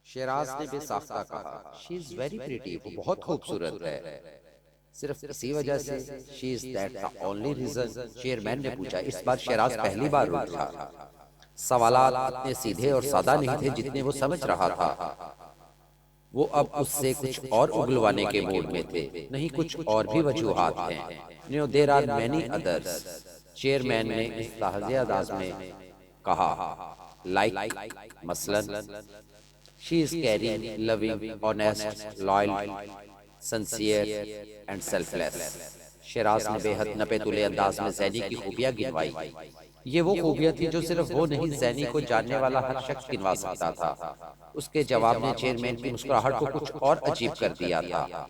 شیراز نے بے ساختہ کہا، شی از ویری پریٹی، وہ بہت خوبصورت ہے، صرف اسی وجہ سے، she is that the only reason? Chairman نے پوچھا۔ اس بار شیراز پہلی بار اٹھا۔ سوالات اتنے سیدھے اور سادہ نہیں تھے جتنے وہ سمجھ رہا تھا۔ وہ اب اس سے کچھ اور اگلوانے کے موڈ میں تھے۔ نہیں، کچھ اور بھی وجوہات ہیں۔ There are many others, chairman نے اس لہجے انداز میں کہا، لائک مثلاً، she is caring, loving, honest, loyal, sincere and selfless. Shiraz نے بے حد نپے تلے انداز میں زینی کی خوبیاں گنوائی۔ یہ وہ خوبیاں تھی جو صرف وہ نہیں، زینی کو جاننے والا ہر شخص گنوا سکتا تھا۔ اس کے جواب نے چیئرمین کی مسکراہٹ کو کچھ اور عجیب کر دیا تھا۔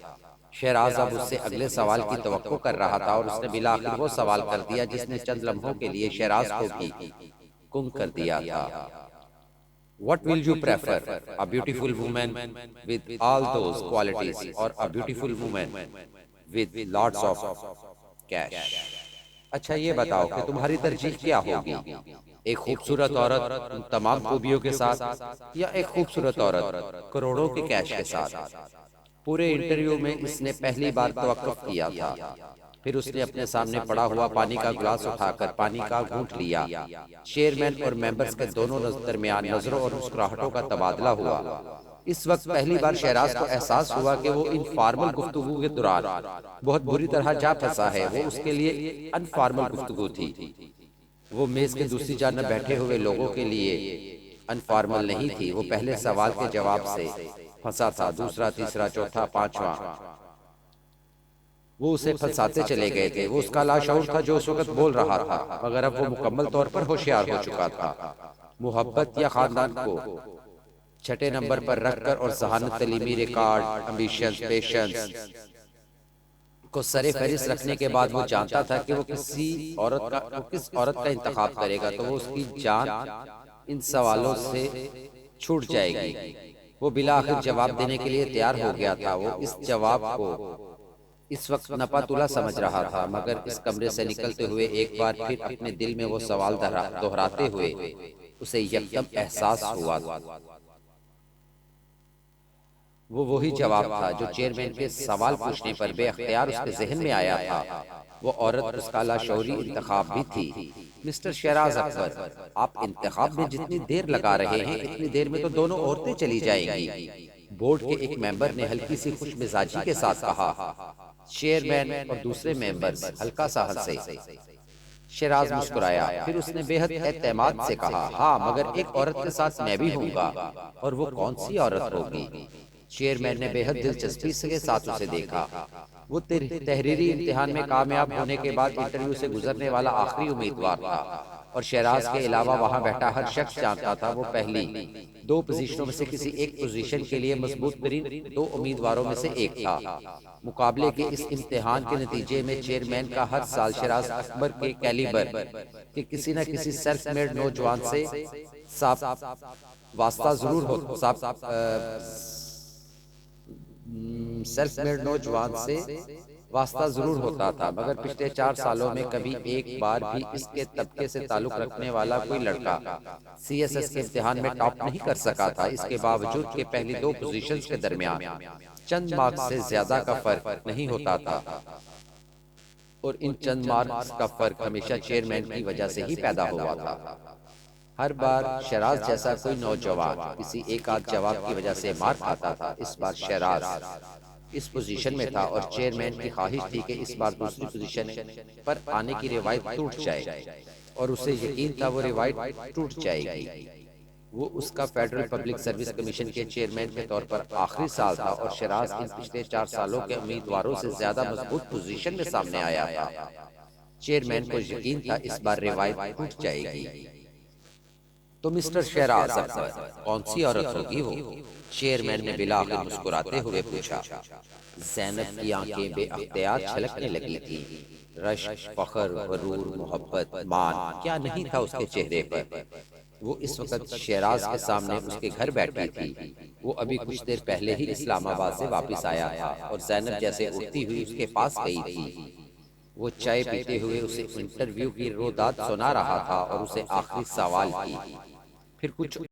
شیراز اب اس سے اگلے سوال کی توقع کر رہا تھا اور اس نے بالآخر وہ سوال کر دیا جس نے چند لمحوں کے لیے شیراز کو بھی گنگ کر دیا تھا۔ What will you prefer? A beautiful woman with all those qualities or a beautiful woman with lots of cash? اچھا یہ بتاؤ کہ تمہاری ترجیح کیا ہوگی؟ ایک خوبصورت عورت ان تمام خوبیوں کے ساتھ، یا ایک خوبصورت عورت کروڑوں کے کیش کے ساتھ؟ پورے انٹرویو میں اس نے پہلی بار توقف کیا تھا۔ پھر اس نے اپنے سامنے پڑا ہوا پانی کا گلاس اٹھا کر پانی کا گھونٹ لیا۔ چیئرمین اور ممبرز کے دونوں درمیان نظروں اور مسکراہٹوں کا تبادلہ ہوا۔ اس وقت پہلی بار شیراز کو احساس ہوا کہ وہ انفارمل گفتگو کے دوران بہت بری طرح جا پھنسا ہے۔ وہ اس کے لیے انفارمل گفتگو تھی، وہ میز کے دوسری جانب بیٹھے ہوئے لوگوں کے لیے انفارمل نہیں تھی۔ وہ پہلے سوال کے جواب سے پھنسا تھا، دوسرا، تیسرا، چوتھا، پانچواں، وہ اسے پھنساتے چلے گئے تھے۔ وہ اس کا لاشعور تھا جو اس وقت بول رہا تھا، مگر اب وہ مکمل طور پر ہوشیار ہو چکا تھا۔ محبت یا خاندان کو چھٹے نمبر پر رکھ کر اور ذہانت، تعلیمی ریکارڈ، امبیشنز، پیشنز کو سر فہرست رکھنے کے بعد وہ جانتا تھا کہ وہ کس عورت کا انتخاب کرے گا تو وہ اس کی جان ان سوالوں سے چھوٹ جائے گی۔ وہ بالآخر جواب دینے کے لیے تیار ہو گیا تھا۔ وہ اس جواب کو اس وقت نپا تلا سمجھ رہا تھا، مگر اس کمرے سے نکلتے ہوئے ایک بار پھر اپنے دل میں وہ سوال دہراتے ہوئے اسے یکدم احساس ہوا، وہ وہی جواب تھا جو چیئرمین کے سوال پوچھنے پر بے اختیار اس کے ذہن میں آیا تھا۔ وہ عورت اس کا لاشعوری انتخاب بھی تھی۔ مسٹر شیراز اکبر، آپ انتخاب میں جتنی دیر لگا رہے ہیں اتنی دیر میں تو دونوں عورتیں چلی جائیں گی، بورڈ کے ایک ممبر نے ہلکی سی خوش مزاجی کے ساتھ کہا۔ چیئرمین اور دوسرے ممبرز ہلکا سا ہنسے۔ شیراز مسکرایا، پھر اس نے بے حد اعتماد سے کہا، ہاں، مگر ایک عورت کے ساتھ میں بھی ہوں گا، اور وہ کون سی عورت ہوگی؟ چیئرمین نے بے حد دلچسپی کے ساتھ اسے دیکھا۔ وہ تحریری امتحان میں کامیاب ہونے کے بعد انٹرویو سے گزرنے والا آخری امیدوار تھا، اور شیراز کے علاوہ وہاں بیٹھا ہر شخص جانتا تھا وہ پہلی دو پوزیشنوں میں سے کسی ایک پوزیشن کے لیے مضبوط ترین دو امیدواروں میں سے ایک تھا۔ مقابلے کے اس امتحان کے نتیجے میں چیئرمین کا ہر سال شیراز اکبر کے کیلیبر کہ کسی نہ کسی سیلف میڈ نوجوان سے واسطہ ضرور ہوتا تھا، مگر پچھلے 4 سالوں میں کبھی ایک بار بھی اس کے طبقے سے تعلق رکھنے والا کوئی لڑکا سی ایس ایس کے امتحان میں ٹاپ نہیں کر سکا تھا۔ اس کے باوجود کہ پہلی دو پوزیشنز کے درمیان چند مارکس سے زیادہ کا فرق نہیں ہوتا تھا، اور ان چند مارکس کا فرق ہمیشہ چیئرمین کی وجہ سے ہی پیدا ہوا تھا۔ ہر بار شیراز جیسا کوئی نوجوان کسی ایک آدھ جواب کی وجہ سے مار کھاتا تھا۔ اس بار شیراز اس پوزیشن میں تھا اور چیئرمین کی خواہش تھی کہ اس بار دوسری پوزیشن پر آنے کی روایت ٹوٹ جائے، اور اسے یقین تھا وہ روایت ٹوٹ جائے گی۔ وہ اس کا فیڈرل پبلک سروس کمیشن کے چیئرمین کے طور پر آخری سال تھا، اور شیراز ان پچھلے 4 سالوں کے امیدواروں سے زیادہ مضبوط پوزیشن میں سامنے آیا تھا۔ چیئرمین کو یقین تھا اس بار روایت ٹوٹ جائے گی۔ تو مسٹر شیراز اکبر، کون سی عورت ہوگی وہ؟ چیئرمین نے بالآخر مسکراتے ہوئے پوچھا۔ زینب کی آنکھیں بے اختیار چھلکنے لگی تھی۔ رشک، فخر، غرور، محبت، مان کیا نہیں تھا اس کے چہرے پر۔ وہ اس وقت شیراز کے سامنے اس کے گھر بیٹھی تھی۔ وہ ابھی کچھ دیر پہلے ہی اسلام آباد سے واپس آیا تھا، اور زینب جیسے اٹھتی ہوئی اس کے پاس گئی تھی۔ وہ چائے پیتے ہوئے اسے انٹرویو کی روداد سنا رہا تھا اور اسے آخری سوال کی۔ پھر کچھ